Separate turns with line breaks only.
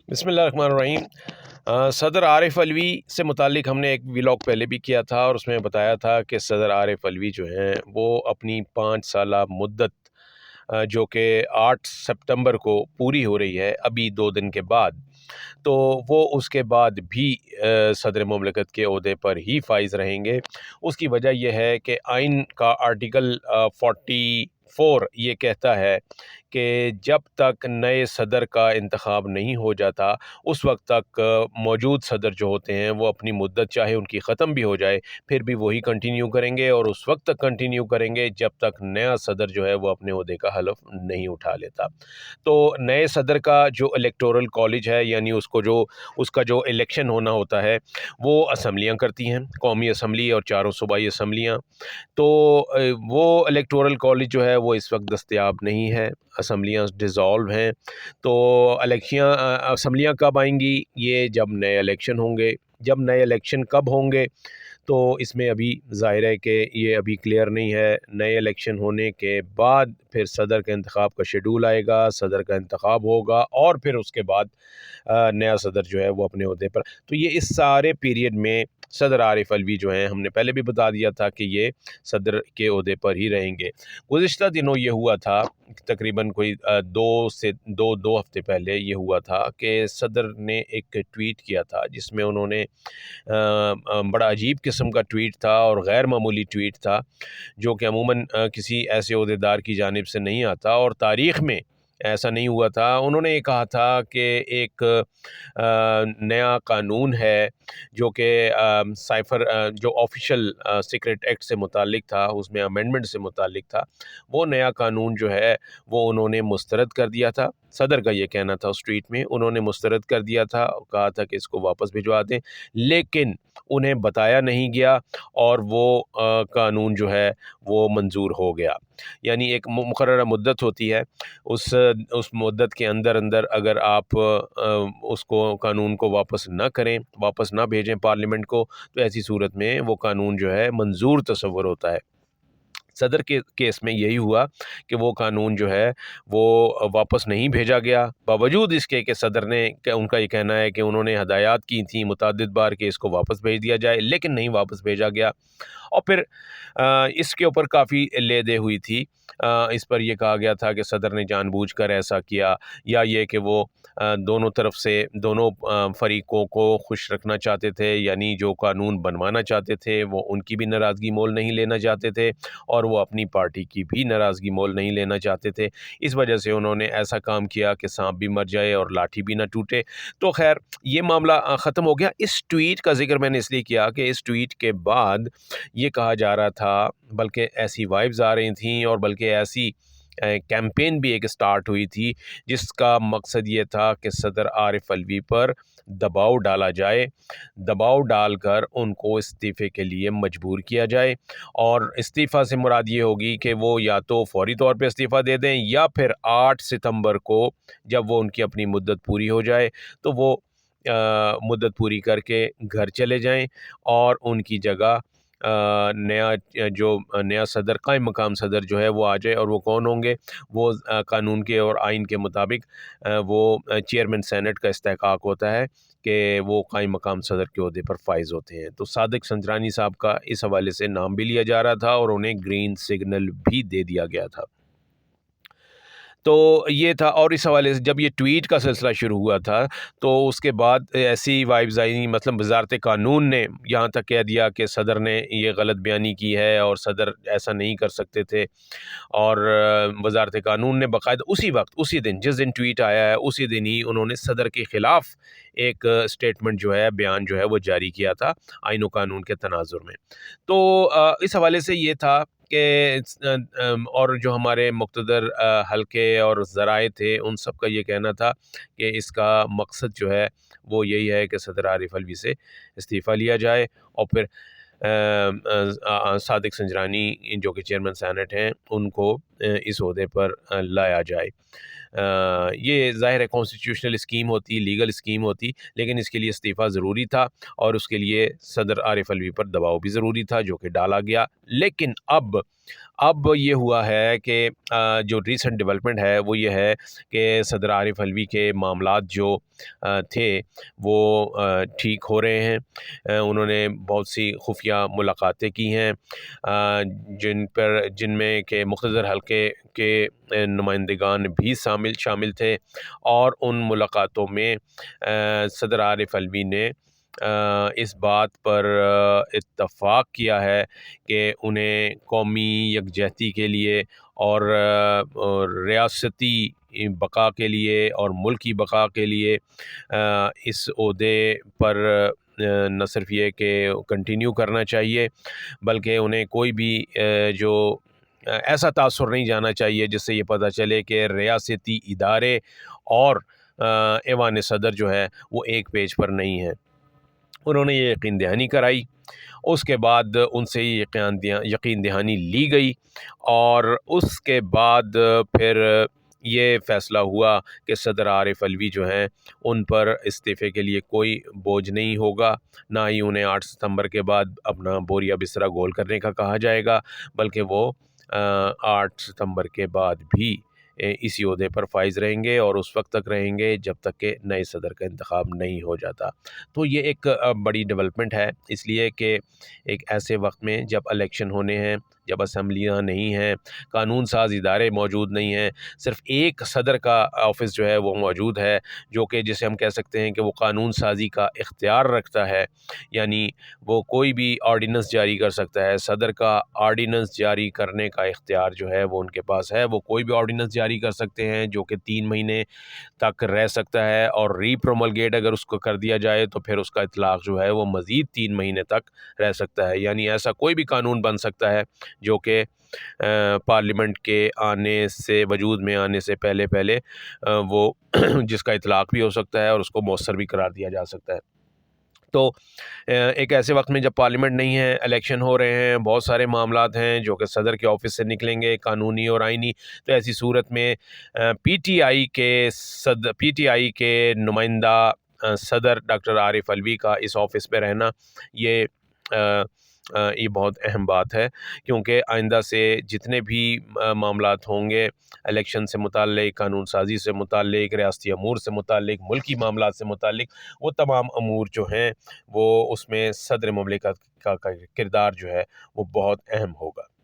بسم اللہ الرحمن الرحیم۔ صدر عارف علوی سے متعلق ہم نے ایک ولاگ پہلے بھی کیا تھا اور اس میں بتایا تھا کہ صدر عارف علوی جو ہیں وہ اپنی 5 سالہ مدت جو کہ 8 سپتمبر کو پوری ہو رہی ہے ابھی 2 دن کے بعد، تو وہ اس کے بعد بھی صدر مملکت کے عہدے پر ہی فائز رہیں گے۔ اس کی وجہ یہ ہے کہ آئین کا آرٹیکل 44 یہ کہتا ہے کہ جب تک نئے صدر کا انتخاب نہیں ہو جاتا اس وقت تک موجود صدر جو ہوتے ہیں وہ اپنی مدت چاہے ان کی ختم بھی ہو جائے پھر بھی وہی کنٹینیو کریں گے، اور اس وقت تک کنٹینیو کریں گے جب تک نیا صدر جو ہے وہ اپنے عہدے کا حلف نہیں اٹھا لیتا۔ تو نئے صدر کا جو الیکٹورل کالج ہے، یعنی اس کا جو الیکشن ہونا ہوتا ہے، وہ اسمبلیاں کرتی ہیں، قومی اسمبلی اور 4 صوبائی اسمبلیاں۔ تو وہ الیکٹورل کالج جو ہے وہ اس وقت دستیاب نہیں ہے، اسمبلیاں ڈیزالو ہیں۔ تو اسمبلیاں کب آئیں گی؟ یہ جب نئے الیکشن ہوں گے۔ جب نئے الیکشن کب ہوں گے تو اس میں ابھی ظاہر ہے کہ یہ ابھی کلیئر نہیں ہے۔ نئے الیکشن ہونے کے بعد پھر صدر کے انتخاب کا شیڈول آئے گا، صدر کا انتخاب ہوگا اور پھر اس کے بعد نیا صدر جو ہے وہ اپنے عہدے پر۔ تو یہ اس سارے پیریڈ میں صدر عارف علوی جو ہیں، ہم نے پہلے بھی بتا دیا تھا کہ یہ صدر کے عہدے پر ہی رہیں گے۔ گزشتہ دنوں یہ ہوا تھا، تقریباً کوئی دو ہفتے پہلے یہ ہوا تھا کہ صدر نے ایک ٹویٹ کیا تھا جس میں انہوں نے بڑا عجیب قسم کا ٹویٹ تھا اور غیر معمولی ٹویٹ تھا، جو کہ عموماً کسی ایسے عہدیدار کی جانب سے نہیں آتا اور تاریخ میں ایسا نہیں ہوا تھا۔ انہوں نے یہ کہا تھا کہ ایک نیا قانون ہے جو کہ جو آفیشیل سیکرٹ ایکٹ سے متعلق تھا، اس میں امینڈمنٹ سے متعلق تھا، وہ نیا قانون جو ہے وہ انہوں نے مسترد کر دیا تھا۔ صدر کا یہ کہنا تھا، اس ٹویٹ میں انہوں نے مسترد کر دیا تھا، کہا تھا کہ اس کو واپس بھجوا دیں، لیکن انہیں بتایا نہیں گیا اور وہ قانون جو ہے وہ منظور ہو گیا۔ یعنی ایک مقررہ مدت ہوتی ہے، اس مدت کے اندر اگر آپ اس کو قانون کو واپس نہ کریں، واپس نہ بھیجیں پارلیمنٹ کو، تو ایسی صورت میں وہ قانون جو ہے منظور تصور ہوتا ہے۔ صدر کے کیس میں یہی ہوا کہ وہ قانون جو ہے وہ واپس نہیں بھیجا گیا، باوجود اس کے کہ صدر نے ان کا یہ کہنا ہے کہ انہوں نے ہدایات کی تھیں متعدد بار کہ اس کو واپس بھیج دیا جائے، لیکن نہیں واپس بھیجا گیا۔ اور پھر اس کے اوپر کافی لے دے ہوئی تھی۔ اس پر یہ کہا گیا تھا کہ صدر نے جان بوجھ کر ایسا کیا، یا یہ کہ وہ دونوں طرف سے دونوں فریقوں کو خوش رکھنا چاہتے تھے، یعنی جو قانون بنوانا چاہتے تھے وہ ان کی بھی ناراضگی مول نہیں لینا چاہتے تھے اور وہ اپنی پارٹی کی بھی ناراضگی مول نہیں لینا چاہتے تھے۔ اس وجہ سے انہوں نے ایسا کام کیا کہ سانپ بھی مر جائے اور لاٹھی بھی نہ ٹوٹے۔ تو خیر یہ معاملہ ختم ہو گیا۔ اس ٹویٹ کا ذکر میں نے اس لیے کیا کہ اس ٹویٹ کے بعد یہ کہا جا رہا تھا، بلکہ ایسی وائبز آ رہی تھیں اور بلکہ ایسی کیمپین بھی ایک سٹارٹ ہوئی تھی جس کا مقصد یہ تھا کہ صدر عارف علوی پر دباؤ ڈالا جائے، دباؤ ڈال کر ان کو استعفے کے لیے مجبور کیا جائے، اور استعفیٰ سے مراد یہ ہوگی کہ وہ یا تو فوری طور پہ استعفیٰ دے دیں یا پھر 8 ستمبر کو جب وہ ان کی اپنی مدت پوری ہو جائے تو وہ مدت پوری کر کے گھر چلے جائیں اور ان کی جگہ نیا صدر، قائم مقام صدر جو ہے وہ آ جائے۔ اور وہ کون ہوں گے؟ وہ قانون کے اور آئین کے مطابق وہ چیئرمین سینٹ کا استحقاق ہوتا ہے کہ وہ قائم مقام صدر کے عہدے پر فائز ہوتے ہیں۔ تو صادق سنجرانی صاحب کا اس حوالے سے نام بھی لیا جا رہا تھا اور انہیں گرین سگنل بھی دے دیا گیا تھا۔ تو یہ تھا، اور اس حوالے سے جب یہ ٹویٹ کا سلسلہ شروع ہوا تھا تو اس کے بعد ایسی وائبز آئیں، مطلب وزارت قانون نے یہاں تک کہہ دیا کہ صدر نے یہ غلط بیانی کی ہے اور صدر ایسا نہیں کر سکتے تھے، اور وزارت قانون نے باقاعدہ اسی وقت، اسی دن جس دن ٹویٹ آیا ہے اسی دن ہی انہوں نے صدر کے خلاف ایک سٹیٹمنٹ جو ہے، بیان جو ہے وہ جاری کیا تھا آئین و قانون کے تناظر میں۔ تو اس حوالے سے یہ تھا کہ اور جو ہمارے مقتدر حلقے اور ذرائع تھے ان سب کا یہ کہنا تھا کہ اس کا مقصد جو ہے وہ یہی ہے کہ صدر عارف علوی سے استعفیٰ لیا جائے اور پھر صادق سنجرانی جو کہ چیئرمین سینٹ ہیں ان کو اس عہدے پر لایا جائے۔ یہ ظاہر ہے کانسٹیٹیوشنل اسکیم ہوتی، لیگل اسکیم ہوتی، لیکن اس کے لیے استعفیٰ ضروری تھا اور اس کے لیے صدر عارف علوی پر دباؤ بھی ضروری تھا جو کہ ڈالا گیا۔ لیکن اب اب یہ ہوا ہے کہ جو ریسنٹ ڈیولپمنٹ ہے وہ یہ ہے کہ صدر عارف علوی کے معاملات جو تھے وہ ٹھیک ہو رہے ہیں۔ انہوں نے بہت سی خفیہ ملاقاتیں کی ہیں جن میں کہ مختصر حلقے کے نمائندگان بھی شامل تھے، اور ان ملاقاتوں میں صدر عارف علوی نے اس بات پر اتفاق کیا ہے کہ انہیں قومی یکجہتی کے لیے اور ریاستی بقا کے لیے اور ملکی بقا کے لیے اس عہدے پر نہ صرف یہ کہ کنٹینیو کرنا چاہیے، بلکہ انہیں کوئی بھی جو ایسا تاثر نہیں جانا چاہیے جس سے یہ پتہ چلے کہ ریاستی ادارے اور ایوان صدر جو ہے وہ ایک پیج پر نہیں ہیں۔ انہوں نے یہ یقین دہانی کرائی، اس کے بعد ان سے یقین دہانی لی گئی، اور اس کے بعد پھر یہ فیصلہ ہوا کہ صدر عارف علوی جو ہیں ان پر استعفے کے لیے کوئی بوجھ نہیں ہوگا، نہ ہی انہیں 8 ستمبر کے بعد اپنا بوریا بسترا گول کرنے کا کہا جائے گا، بلکہ وہ 8 ستمبر کے بعد بھی اسی عہدے پر فائز رہیں گے، اور اس وقت تک رہیں گے جب تک کہ نئے صدر کا انتخاب نہیں ہو جاتا۔ تو یہ ایک بڑی ڈیولپمنٹ ہے، اس لیے کہ ایک ایسے وقت میں جب الیکشن ہونے ہیں، جب اسمبلیاں نہیں ہیں، قانون ساز ادارے موجود نہیں ہیں، صرف ایک صدر کا آفس جو ہے وہ موجود ہے، جو کہ جسے ہم کہہ سکتے ہیں کہ وہ قانون سازی کا اختیار رکھتا ہے، یعنی وہ کوئی بھی آرڈیننس جاری کر سکتا ہے۔ صدر کا آرڈیننس جاری کرنے کا اختیار جو ہے وہ ان کے پاس ہے، وہ کوئی بھی آرڈیننس جاری کر سکتے ہیں جو کہ 3 مہینے تک رہ سکتا ہے، اور ری پروملگیٹ اگر اس کو کر دیا جائے تو پھر اس کا اطلاق جو ہے وہ مزید 3 مہینے تک رہ سکتا ہے، یعنی ایسا کوئی بھی قانون بن سکتا ہے جو کہ پارلیمنٹ کے آنے سے وجود میں آنے سے پہلے وہ جس کا اطلاق بھی ہو سکتا ہے اور اس کو مؤثر بھی قرار دیا جا سکتا ہے۔ تو ایک ایسے وقت میں جب پارلیمنٹ نہیں ہے، الیکشن ہو رہے ہیں، بہت سارے معاملات ہیں جو کہ صدر کے آفس سے نکلیں گے، قانونی اور آئینی، تو ایسی صورت میں پی ٹی آئی کے نمائندہ صدر ڈاکٹر عارف علوی کا اس آفس پہ رہنا یہ یہ بہت اہم بات ہے، کیونکہ آئندہ سے جتنے بھی معاملات ہوں گے الیکشن سے متعلق، قانون سازی سے متعلق، ریاستی امور سے متعلق، ملکی معاملات سے متعلق، وہ تمام امور جو ہیں وہ اس میں صدر مملکت کا کردار جو ہے وہ بہت اہم ہوگا۔